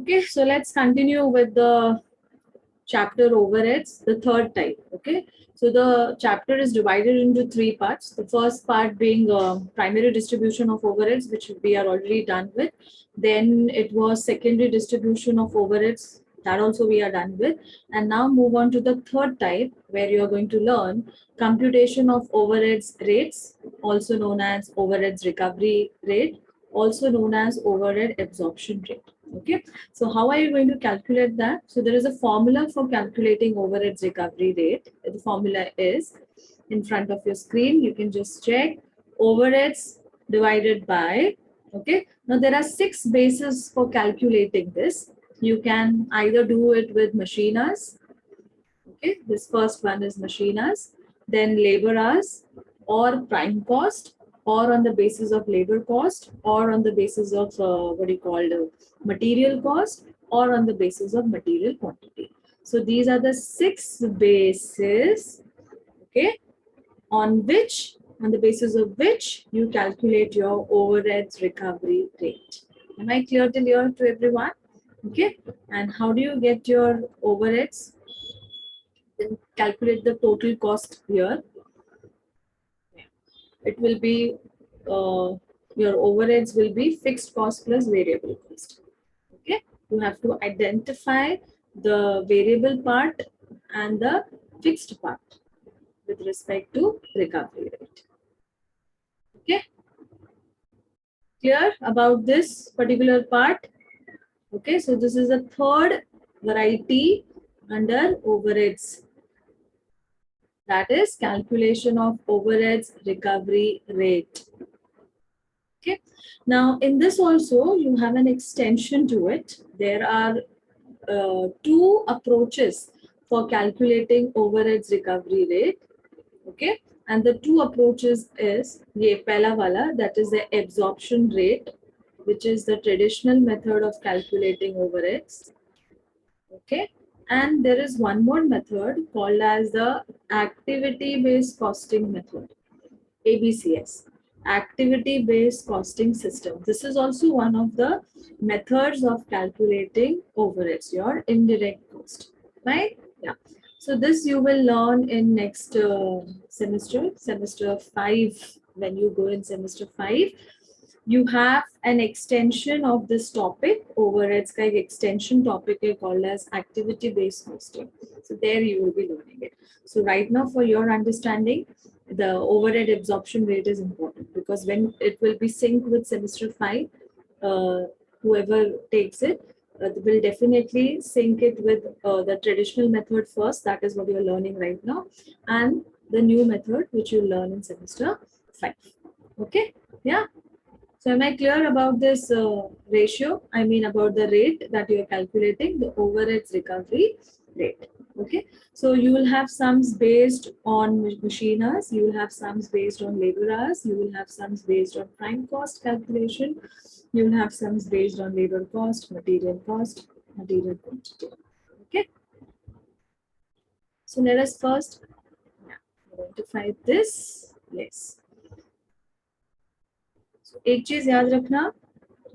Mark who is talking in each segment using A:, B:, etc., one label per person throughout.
A: Okay, so let's continue with the chapter overheads, the third type. Okay, so the chapter is divided into three parts. The first part being primary distribution of overheads, which we are already done with. Then it was secondary distribution of overheads, that also we are done with. And now move on to the third type, where you are going to learn computation of overheads rates, also known as overheads recovery rate, also known as overhead absorption rate. Okay, so how are you going to calculate that? So there is a formula for calculating overheads recovery rate. The formula is in front of your screen. You can just check overheads divided by, okay. Now there are 6 bases for calculating this. You can either do it with machine hours. Okay, this first one is machine hours, then labor hours, or prime cost, or on the basis of labor cost, or on the basis of what do you call material cost, or on the basis of material quantity. So these are the 6 bases, okay, on the basis of which you calculate your overheads recovery rate. Am I clear till here to everyone? Okay, and how do you get your overheads? Then calculate the total cost here. It will be your overheads will be fixed cost plus variable cost. Okay, you have to identify the variable part and the fixed part with respect to recovery rate. Okay, clear about this particular part? Okay, so this is the third variety under overheads, that is calculation of overheads recovery rate. Okay, now in this also you have an extension to it. There are 2 approaches for calculating overheads recovery rate. Okay, and the 2 approaches is ye pehla wala, that is the absorption rate, which is the traditional method of calculating overheads. Okay, and there is one more method called as the activity based costing method, ABCS, activity based costing system. This is also one of the methods of calculating overheads, your indirect cost, right? Yeah, so this you will learn in next semester 5. When you go in semester 5, you have an extension of this topic. Overheads ka ek extension topic is called as activity based costing. So there you will be learning it. So right now, for your understanding, the overhead absorption rate is important, because when it will be synced with semester 5, whoever takes it will definitely sync it with the traditional method first. That is what you are learning right now, and the new method which you learn in semester 5. Okay, yeah. So am I clear about this ratio? I mean about the rate that you are calculating, the overheads recovery rate. Okay, so you will have sums based on machine hours, you will have sums based on labor hours, you will have sums based on prime cost calculation, you will have sums based on labor cost, material quantity. Okay, so let us first identify this. Yes. So एक चीज याद रखना,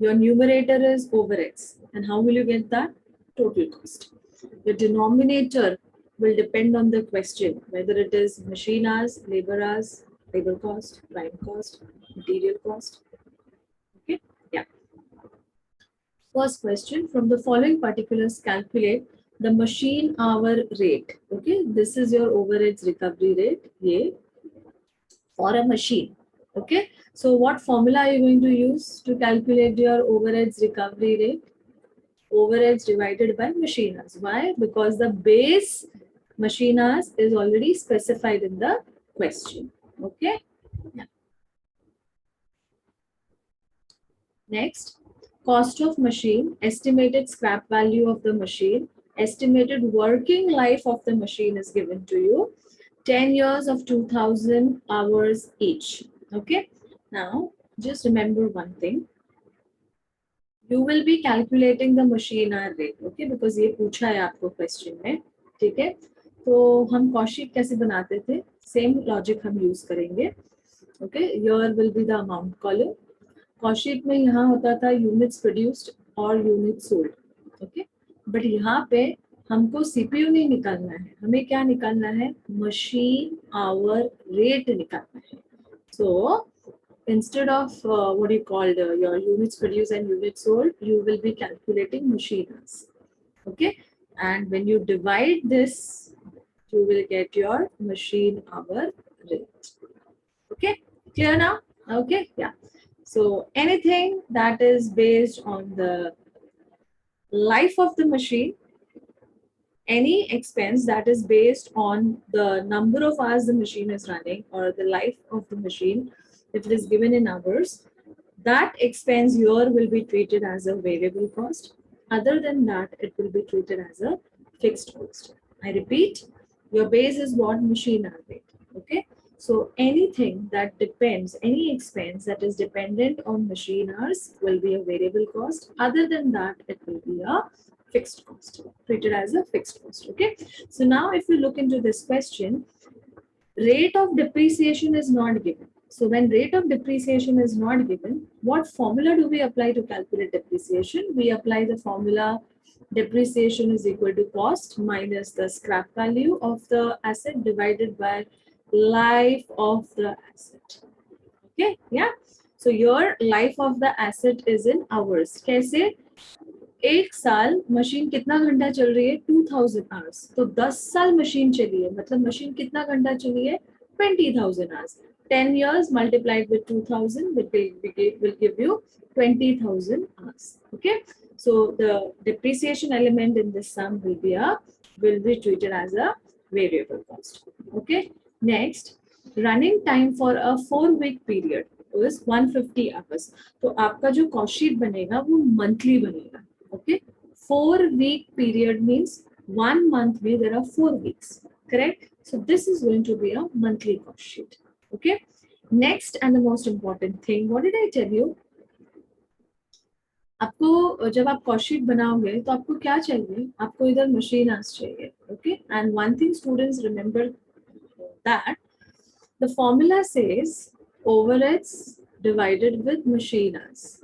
A: your numerator is overheads, and how will you get that? Total cost. The denominator will depend on the question, whether it is machine hours, labor cost, prime cost, material cost. Okay, yeah. First question, from the following particulars calculate the machine hour rate. Okay, this is your overheads recovery rate, yeah, for a machine. Okay, so what formula are you going to use to calculate your overheads recovery rate? Overheads divided by machine hours. Why? Because the base machine hours is already specified in the question. Okay. Yeah. Next, cost of machine, estimated scrap value of the machine, estimated working life of the machine is given to you. 10 years of 2000 hours each. Okay. Now, just remember one thing. You will be calculating the machine hour rate, okay? Because ये पूछा है आपको question में, ठीक है? तो हम cost sheet कैसे बनाते थे? Same logic हम use करेंगे, okay? Here will be the amount column. Cost sheet में यहाँ होता था units produced और units sold. ओके, बट यहाँ पे हमको सीपीयू नहीं निकालना है, हमें क्या निकालना है, मशीन आवर रेट निकालना है. So instead of what you called your units produced and units sold, you will be calculating machine hours. Okay, and when you divide this, you will get your machine hour rate. Okay, clear now? Okay, yeah. So anything that is based on the life of the machine, any expense that is based on the number of hours the machine is running or the life of the machine, if it is given in hours, that expense here will be treated as a variable cost. Other than that, it will be treated as a fixed cost. I repeat, your base is what, machine hour rate. Okay. So anything that depends, any expense that is dependent on machine hours will be a variable cost. Other than that, it will be a fixed cost, treated as a fixed cost. Okay. So now if you look into this question, rate of depreciation is not given. So when rate of depreciation is not given, what formula do we apply to calculate depreciation? We apply the formula depreciation is equal to cost minus the scrap value of the asset divided by life of the asset. Okay, yeah. So your life of the asset is in hours. कैसे? एक साल machine कितना घंटा चल रही है, 2000 hours. तो 10 साल मशीन चली है, मतलब मशीन कितना घंटा चली है, 20,000 hours. 10 years multiplied with 2000 will give you 20,000 hours. Okay, so the depreciation element in this sum will be treated as a variable cost. Okay, next, running time for a 4-week period is 150 hours. तो आपका जो cost sheet बनेगा वो monthly बनेगा. Okay, 4-week period means 1 month where there are 4 weeks, correct? So this is going to be a monthly cost sheet. Okay, next and the most important thing, what did I tell you? आपको जब आप cost sheet बनाओगे तो आपको क्या चाहिए, आपको इधर मशीन आवर्स चाहिए. Okay, and one thing students remember that the formula says overheads divided with machine hours.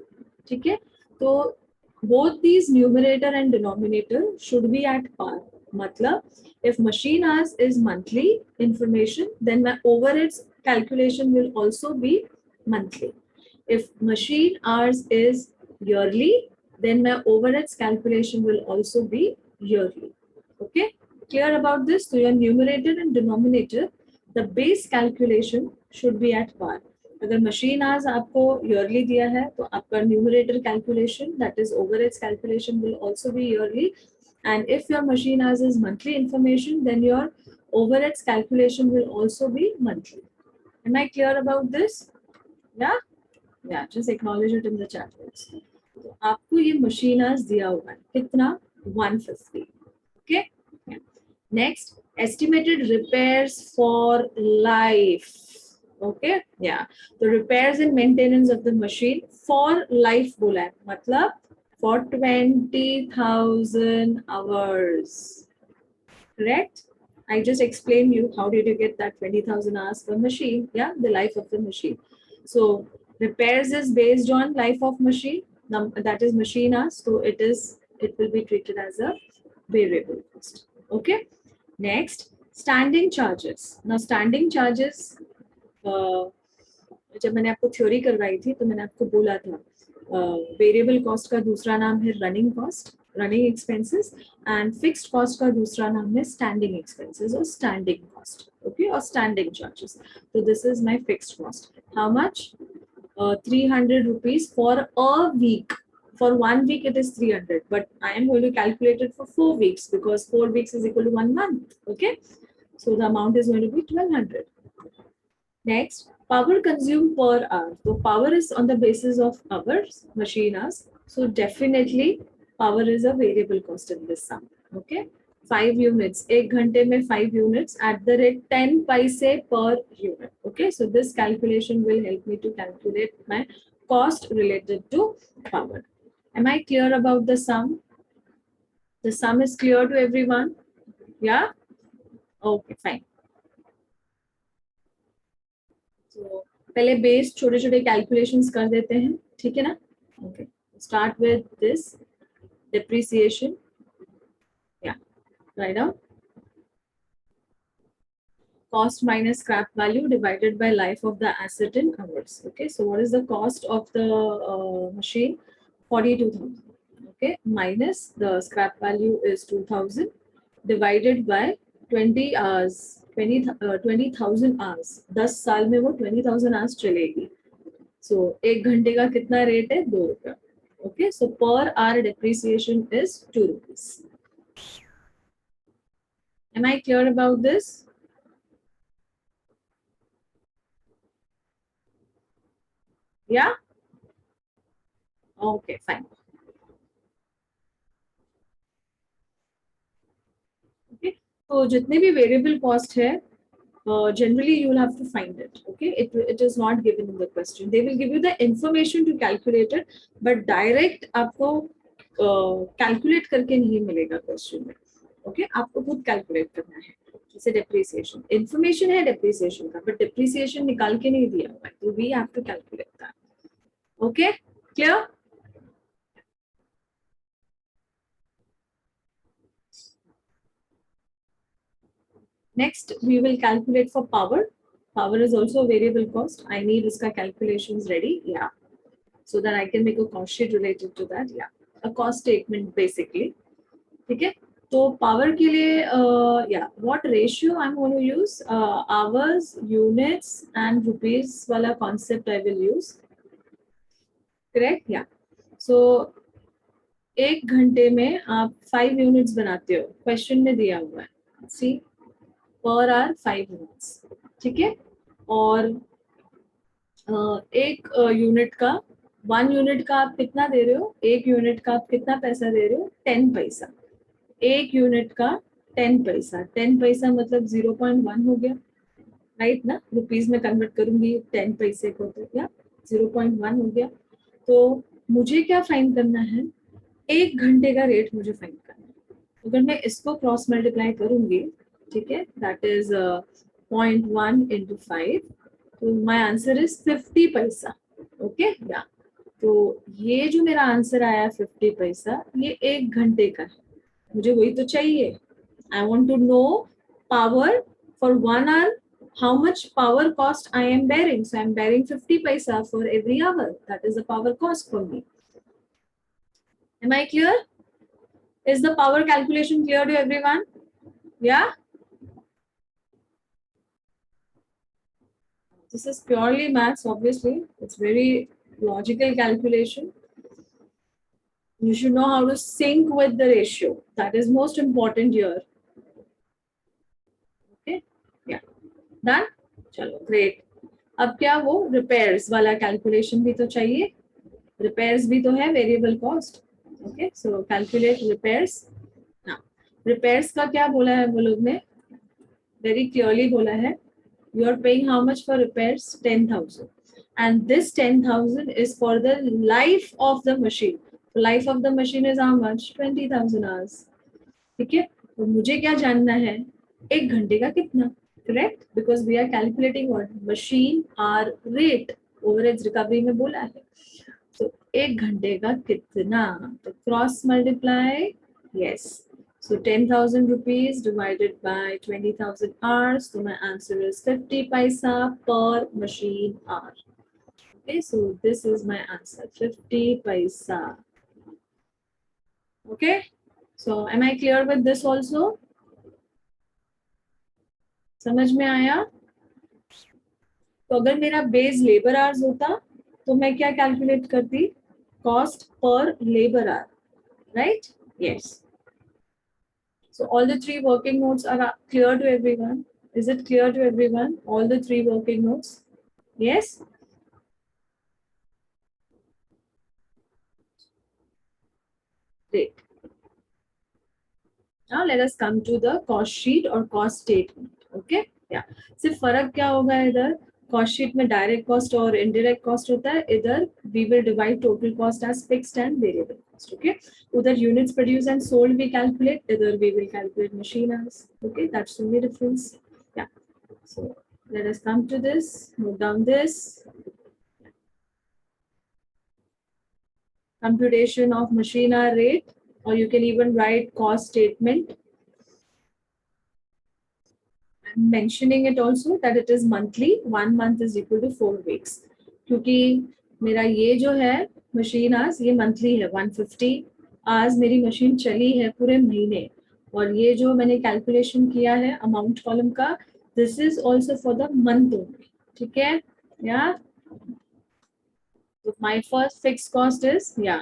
A: ठीक है, तो both these numerator and denominator should be at par. मतलब if machine hours is monthly information, then my overheads calculation will also be monthly. If machine hours is yearly, then my overheads calculation will also be yearly. Okay, clear about this? So your numerator and denominator, the base calculation should be at par. अगर machine hours आपको yearly दिया है तो आपका numerator calculation, that is overheads calculation, will also be yearly. And if your machine hours is monthly information, then your overheads calculation will also be monthly. Am I clear about this? Yeah, yeah. Just acknowledge it in the chat box. तो आपको ये machine hours दिया हुआ है कितना, 150. Okay. Yeah. Next, estimated repairs for life. Okay, yeah. The repairs and maintenance of the machine for life बोला है, मतलब for 20,000 hours. Correct? I just explained you how did you get that 20,000 hours per machine. Yeah, the life of the machine. So repairs is based on life of machine. That is machine hours. So it will be treated as a variable cost. Okay. Next, standing charges. Now standing charges, जब मैंने आपको theory करवाई थी तो मैंने आपको बोला था वेरिएबल कॉस्ट का दूसरा नाम है running cost, running expenses, and fixed cost का दूसरा नाम है स्टैंडिंग एक्सपेंसेस और स्टैंडिंग कॉस्ट. ओके, और स्टैंडिंग चार्जेस. तो this is my fixed cost. How much? 300 rupees for a week. For 1 week it is 300, but I am going to calculate it for 4 weeks because 4 weeks is equal to 1 month. Okay, so the amount is going to be 1200. Next, power consumed per hour. So power is on the basis of hours, machine hours. So definitely power is a variable cost in this sum. Okay, 5 units, 1 घंटे में 5 units at the rate 10 paise per unit. Okay, so this calculation will help me to calculate my cost related to power. Am I clear about the sum? The sum is clear to everyone? Yeah? Okay, fine. So, पहले base छोटे छोटे calculations कर देते हैं, ठीक है ना? Okay, start with this. depreciation. Yeah, write down. Cost minus scrap value divided by life of the asset in hours. Okay, so what is the cost of the machine? 42,000. Okay, minus the scrap value is 2,000 divided by 20 hours, 20,000 hours. 10 साल में वो 20,000 hours चलेगी. So 1 घंटे का कितना rate है? 2 रुपया. Okay, so per hour depreciation is 2 rupees. Am I clear about this? Yeah? Okay, fine. Okay, so जितने भी variable cost है, generally you will have to find it. Okay, it is not given in the question. They will give you the information to calculate it, but direct आपको calculate करके नहीं मिलेगा question में. Okay, आपको खुद calculate करना है. जैसे depreciation, information है depreciation का, but depreciation निकाल के नहीं दिया हुआ है, तो we have to calculate that. Okay, clear? Next, we will calculate for power. Power is also a variable cost. I need iska calculations ready. Yeah. So that I can make a cost sheet related to that. Yeah. A cost statement basically. Okay. So power के लिए, yeah, what ratio I'm going to use? Hours, units and rupees वाला concept I will use. Correct? Yeah. So 1 घंटे में आप 5 units बनाते हो. Question में दिया हुआ है. See, per hour 5 units. ठीक है. और एक यूनिट का 1 यूनिट का आप कितना दे रहे हो? 1 यूनिट का आप कितना पैसा दे रहे हो? 10 पैसा. 1 यूनिट का 10 पैसा. 10 पैसा मतलब 0.1 हो गया, राइट ना? रुपीज में कन्वर्ट करूंगी 10 पैसे को, तो क्या 0.1 हो गया. तो मुझे क्या फाइंड करना है? 1 घंटे का रेट मुझे फाइंड करना है. अगर मैं इसको क्रॉस मल्टीप्लाई करूंगी, ठीक है, दैट इज 0.1 into 5, तो माय आंसर इज 50 पैसा. ओके, या तो ये जो मेरा आंसर आया 50 पैसा, ये 1 घंटे का है. मुझे वही तो चाहिए. I want to know power for 1 hour, how much power cost I am bearing. So I am bearing 50 paisa for every hour. That is the power cost for me. Am I clear? Is the power calculation clear to everyone? Yeah? This is purely maths, obviously. It's very logical calculation. You should know how to sync with the ratio. That is most important here. Okay? Yeah. Done? Chalo, great. अब क्या वो repairs वाला calculation भी तो चाहिए. Repairs भी तो है variable cost. Okay, so calculate repairs. Now, repairs का क्या बोला है वो लोग ने? Very clearly बोला है. You are paying how much for repairs? 10,000. And this 10,000 is for the life of the machine. The life of the machine is how much? 20,000 hours. ठीक है, तो मुझे क्या जानना है? 1 घंटे का कितना? Correct? Because we are calculating what? Machine hour rate. Overheads recovery में बोला है. So 1 घंटे का कितना? तो cross multiply. Yes. So 10,000 rupees divided by 20,000 hours. So my answer is 50 paisa per machine hour. Okay, so this is my answer, 50 paisa. Okay, so am I clear with this also? समझ में आया? तो अगर मेरा base labour hours होता तो मैं क्या कैलकुलेट करती? Cost per labour our, right? Yes. So all the 3 working notes are clear to everyone? Is it clear to everyone? All the 3 working notes? Yes? Great. Now let us come to the cost sheet or cost statement. Okay? Yeah. सिर्फ फर्क क्या होगा इधर? Cost sheet में direct cost और indirect cost होता है. इधर we will divide total cost as fixed and variable cost. Okay? उधर units produced and sold we calculate. इधर we will calculate machine hours. Okay? That's the only difference. Yeah. So let us come to this. Note down this. Computation of machine hour rate. or you can even write cost statement. I'm mentioning it also that it is monthly. 1 month is equal to 4 weeks. क्योंकि मेरा ये जो है machine hours ये monthly है 150 hours मेरी machine चली है पूरे महीने और ये जो मैंने कैलकुलेशन किया है अमाउंट कॉलम का this is also for the month only. ठीक है या my first fix cost is या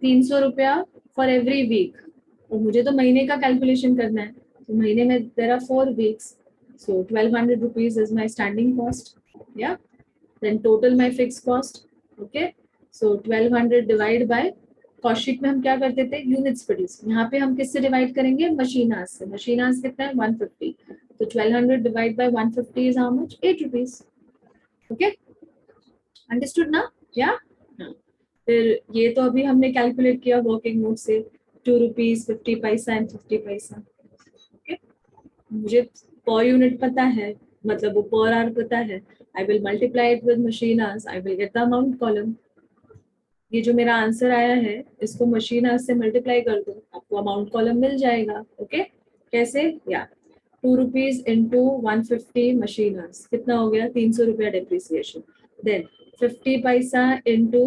A: 300 रुपया फॉर एवरी वीक और मुझे तो महीने का कैलकुलेशन करना है तो महीने में there are 4 weeks. So 1200 rupees is my standing cost. Yeah. Then total my fixed cost. Okay. So 1200 divide by caustic में हम क्या करते थे यूनिट्स प्रोड्यूस. यहाँ पे हम किससे डिवाइड करेंगे मशीन आवर्स से. मशीन आवर्स कितना है 150. तो 1200 divide by 150 is how much 8 rupees. Okay understood ना. या फिर ये तो अभी हमने कैलकुलेट किया वर्किंग नोट से 2 रुपीज 50 पैसा एंड 50 पैसा. ओके मुझे पर यूनिट पता है मतलब वो पर आवर पता है. I will multiply it with machine hours. I will get the amount column. ये जो मेरा आंसर आया है इसको मशीन आवर्स से मल्टीप्लाई कर दो आपको अमाउंट कॉलम मिल जाएगा. ओके कैसे या 2 रुपीज इंटू 150 मशीन आवर्स कितना हो गया 300 रुपया डेप्रिसिएशन. देन 50 पैसा इंटू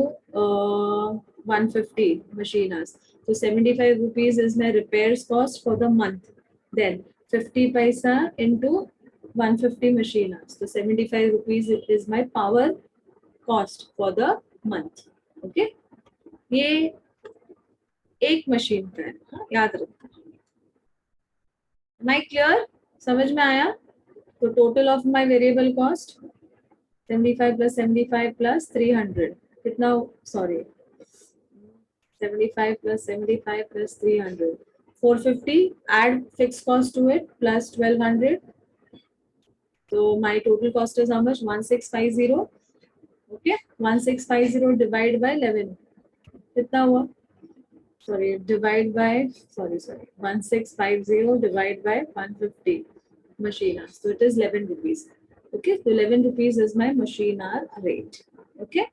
A: 150 मशीन आवर्स तो 75 rupees is my repairs cost for the month. Then 50 paisa into 150 machine hours. So 75 rupees is my power cost for the month. Okay. ये एक machine का है हाँ, याद रखना. Am I clear? समझ में आया? तो total of my variable cost 75 plus 75 plus 300 कितना sorry 75 plus 75 plus 300 450 add fixed cost to it plus 1200. So my total cost is how much 1650. Okay 1650 divided by 11 कितना हुआ sorry divide by sorry 1650 divided by 150 machine hours so it is 11 rupees. Okay so 11 rupees is my machine hour rate. Okay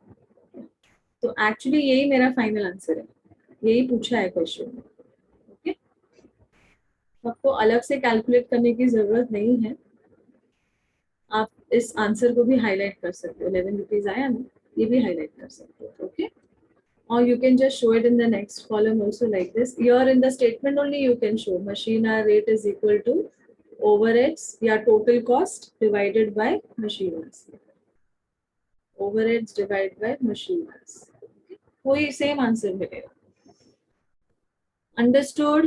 A: तो actually यही मेरा final answer है. यही पूछा है question में. ओके आपको अलग से कैलकुलेट करने की जरूरत नहीं है. आप इस आंसर को भी हाईलाइट कर सकते हो. 11 रुपीज आया ना ये भी हाईलाइट कर सकते हो. Okay or you can just show it in the next column also like this. Here in the statement only you can show machine hour rate is equal to overheads या total cost divided by machine hours. Overheads divided by machine hours. वही same answer मिलेगा. Understood?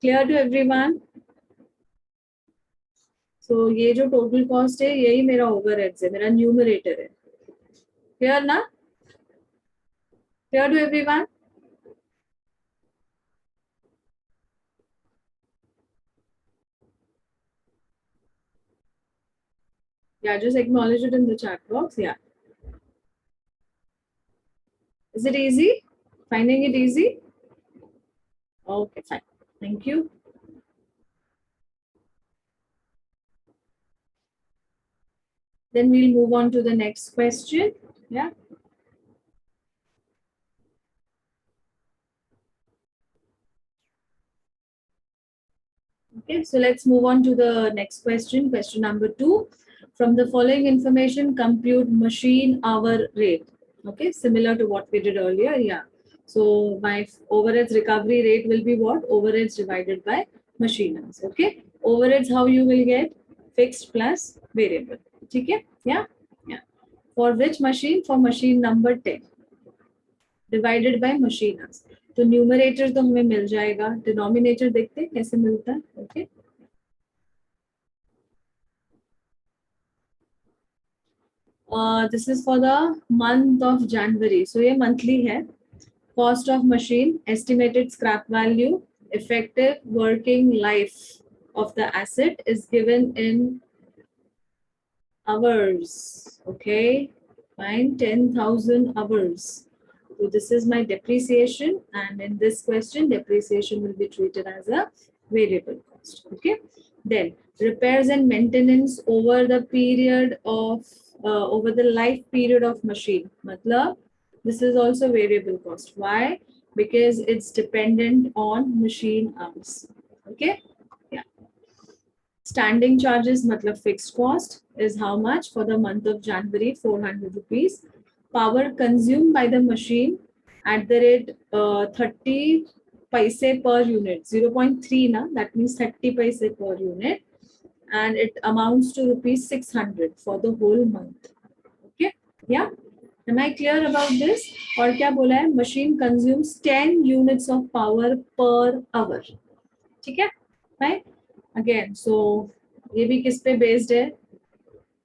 A: Clear to everyone? So ये जो total cost है यही मेरा overheads है मेरा न्यूमरेटर है. क्लियर ना? Clear to everyone? Yeah, just acknowledge it in the chat box. Yeah. Is it easy? Finding it easy? Okay, fine. Thank you. Then we'll move on to the next question. Yeah. Okay, so let's move on to the next question. Question number 2. From the following information, compute machine hour rate. Okay, similar to what we did earlier. Yeah. So my overheads recovery rate will be what? Overheads divided by machine hours. Okay. Overheads, how you will get? Fixed plus variable. Okay. Yeah. Yeah. For which machine? For machine number 10. Divided by machine hours. तो numerator तो हमें मिल जाएगा. Denominator देखते हैं कैसे मिलता है. Okay this is for the month of January. So ये मंथली है. Cost of machine estimated scrap value effective working life of the asset is given in hours. Okay fine 10,000 hours. So this is my depreciation and in this question depreciation will be treated as a variable cost. Okay then repairs and maintenance over the period of over the life period of machine matlab this is also variable cost. Why? because it's dependent on machine hours. Okay, yeah. Standing charges matlab fixed cost is how much for the month of January, 400 rupees. Power consumed by the machine at the rate 30 paise per unit, 0.3 na, that means 30 paise per unit, and it amounts to rupees 600 for the whole month. Okay, yeah. Am I clear about this? और क्या बोला है? Machine consumes 10 units of power per hour. ठीक है? Right? Again, so ये भी किस पे based है?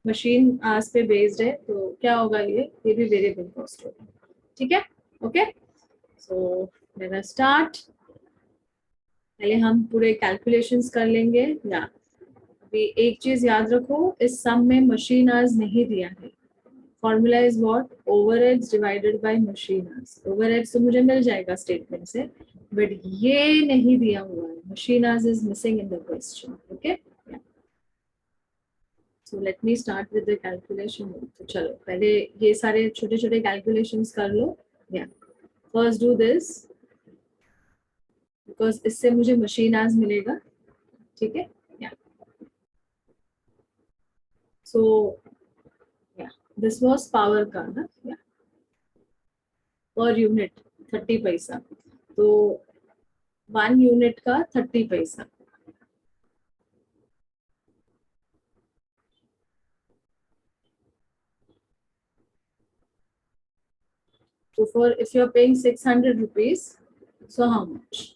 A: Machine hours पे based है. तो क्या होगा ये? ये भी variable cost होगा. ठीक है? Okay? So let us start. पहले हम पूरे calculations कर लेंगे. या अभी एक चीज याद रखो, इस सम में machine hours नहीं दिया है. Formula is what? Overheads divided by machine hours. Overheads तो मुझे मिल जाएगा स्टेटमेंट से, बट ये नहीं दिया हुआ है. Machine hours is missing in the question. Okay, so let me start with the calculation. तो चलो पहले ये सारे छोटे छोटे कैलकुलेशंस कर लो. या फर्स्ट डू दिस, बिकॉज इससे मुझे मशीन आवर्स मिलेगा. ठीक है, या सो दिस वाज पावर का ना, या पर यूनिट 30 पैसा. तो 1 यूनिट का 30 पैसा. So for if you're paying 600 rupees, so how much?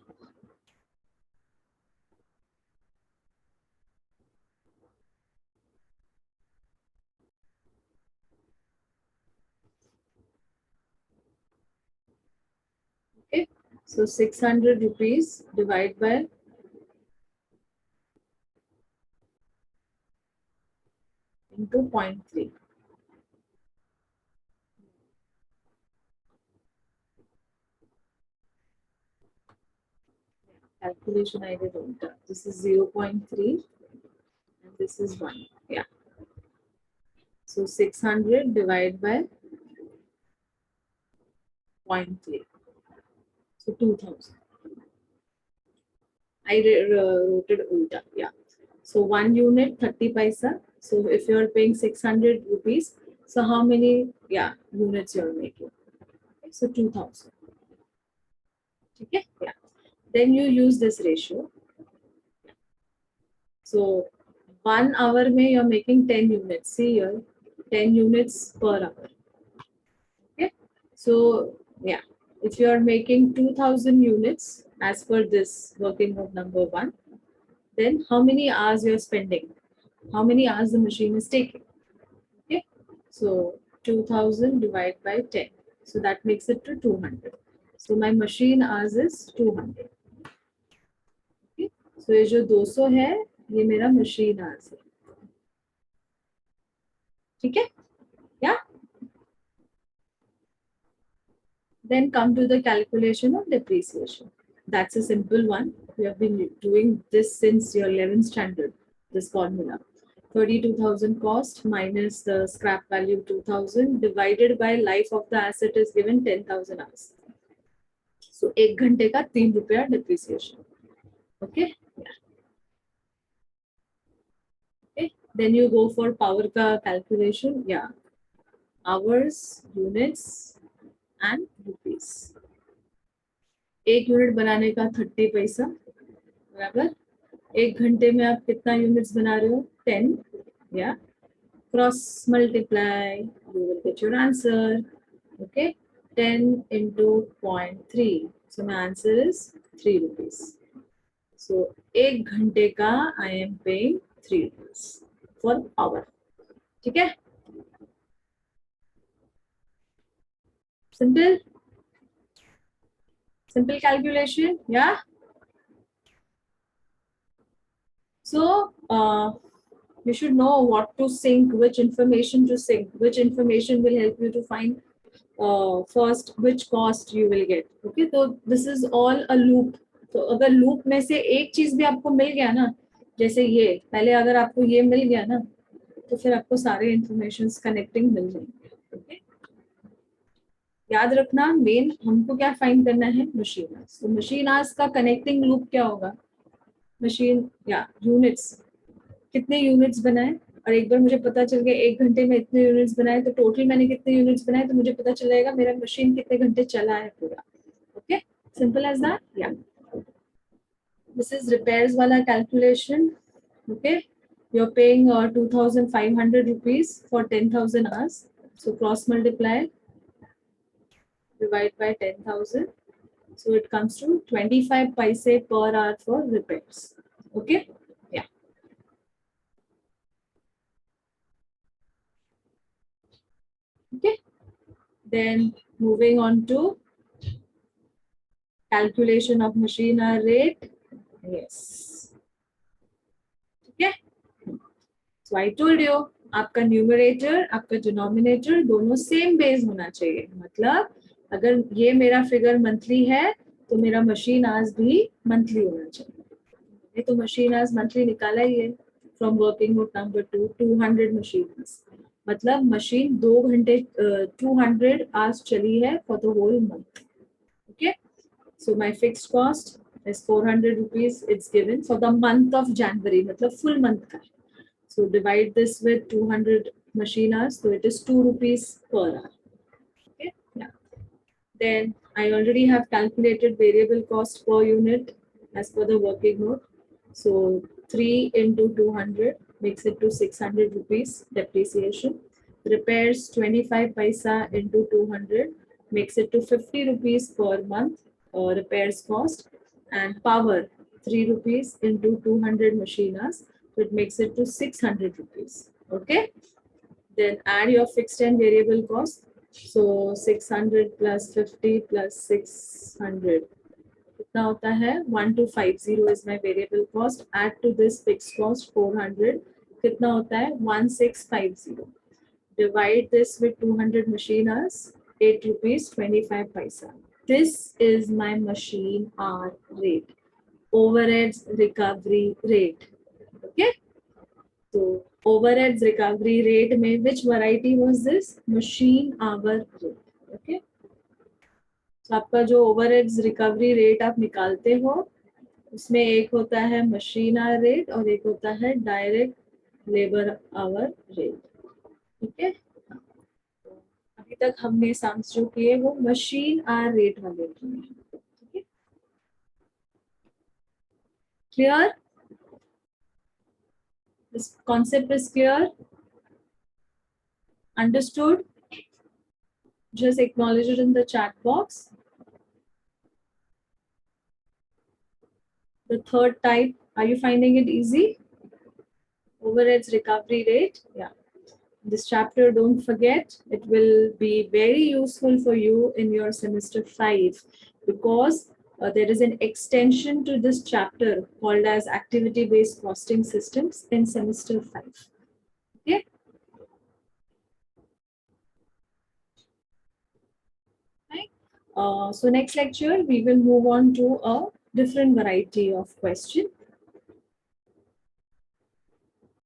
A: Okay, so 600 rupees divided by into 0.3. Calculation I did on that. This is 0.3 and this is 1. Yeah. So 600 divided by 0.3. So 2000. I wrote it ulta. Yeah. So 1 unit 30 paisa. So if you're paying 600 rupees, so how many units you're making? Okay, so 2000. Okay. Yeah. Then you use this ratio. So 1 hour mein you're making 10 units. See here, 10 units per hour. Okay. So yeah, if you are making 2000 units as per this working mode number 1, then how many hours you're spending? How many hours the machine is taking? Okay. So 2000 divided by 10. So that makes it to 200. So my machine hours is 200. Okay. So ये जो 200 है, ये मेरा machine hours है. ठीक है? Yeah. Then come to the calculation of depreciation. That's a simple one. We have been doing this since your 11th standard, this formula. 32,000 cost minus the scrap value 2,000 divided by life of the asset is given 10,000 hours. So 1 घंटे का 3 रुपया depreciation. Okay? Yeah. Okay. Then you go for power ka calculation. Yeah. Hours, units and rupees. 1 unit बनाने का 30 पैसा, बराबर 1 घंटे में आप कितना यूनिट्स बना रहे हो? 10. या cross multiply, you will get your answer. Okay, 10 into 0.3. So my answer is 3 rupees. So 1 घंटे का I am paying 3 rupees for hour. ठीक है, simple calculation. Yeah. So you should know what to sync, which information to sync, which information will help you to find first which cost you will get. Okay, so this is all a loop. तो अगर loop में से एक चीज भी आपको मिल गया ना, जैसे ये पहले अगर आपको ये मिल गया ना, तो फिर आपको सारे इंफॉर्मेशन कनेक्टिंग मिल जाएंगे. Okay? याद रखना मेन हमको क्या फाइंड करना है, मशीन आवर्स। तो मशीन आवर्स का कनेक्टिंग लूप क्या होगा, मशीन या यूनिट्स, कितने यूनिट्स बनाए, और एक बार मुझे पता चल गया 1 घंटे में इतने यूनिट्स बनाए, तो टोटल मैंने कितने यूनिट्स बनाए, तो मुझे पता चल जाएगा मेरा मशीन कितने घंटे चला है पूरा। Okay, simple as that. या दिस इज रिपेयर्स वाला calculation. Okay, you are paying 2500 rupees for 10,000 hours, so cross multiply, divide by 10,000, so it comes to 25 paise per hour for repairs. Okay, yeah. Okay, then moving on to calculation of machine hour rate. Yes, okay, so I told you आपका numerator आपका denominator दोनों same base होना चाहिए। मतलब अगर ये मेरा figure monthly है तो मेरा मशीन आवर्स भी मंथली होना चाहिए। ये तो मशीन आवर्स मंथली निकाला ही है from working note number 2, 200 machine hours, मतलब मशीन 2 घंटे 200 आवर्स चली है for the whole month. Okay, so my fixed cost is 400 rupees, it's given for the month of January, मतलब full month का। So divide this with 200 machine hours, so it is 2 rupees per hour. Okay, yeah. Then I already have calculated variable cost per unit as per the working note. So 3 into 200 makes it to 600 rupees depreciation. Repairs 25 paisa into 200 makes it to 50 rupees per month repairs cost. And power 3 rupees into 200 machine hours, so it makes it to 600 rupees. Okay, then add your fixed and variable cost. So 600 plus 50 plus 600 कितना होता है, 1250 is my variable cost. Add to this fixed cost 400, कितना होता है, 1650. Divide this with 200 machine hours, 8 rupees 25 paisa. This is my machine hour rate, overheads recovery rate. Okay, so overheads recovery rate में which variety was this, machine hour rate. Okay, तो आपका जो overheads recovery rate आप निकालते हो उसमें एक होता है मशीन आवर रेट और एक होता है डायरेक्ट लेबर आवर रेट। ठीक है, अभी तक हमने सम्स जो किए वो मशीन आवर रेट वाले किए हैं। ठीक है, clear, this concept is clear, understood, just acknowledge it in the chat box. The third type, are you finding it easy? Overheads recovery rate, yeah. This chapter, don't forget, it will be very useful for you in your semester 5 because there is an extension to this chapter called as activity based costing systems in semester 5. Okay, right. So next lecture we will move on to a different variety of question.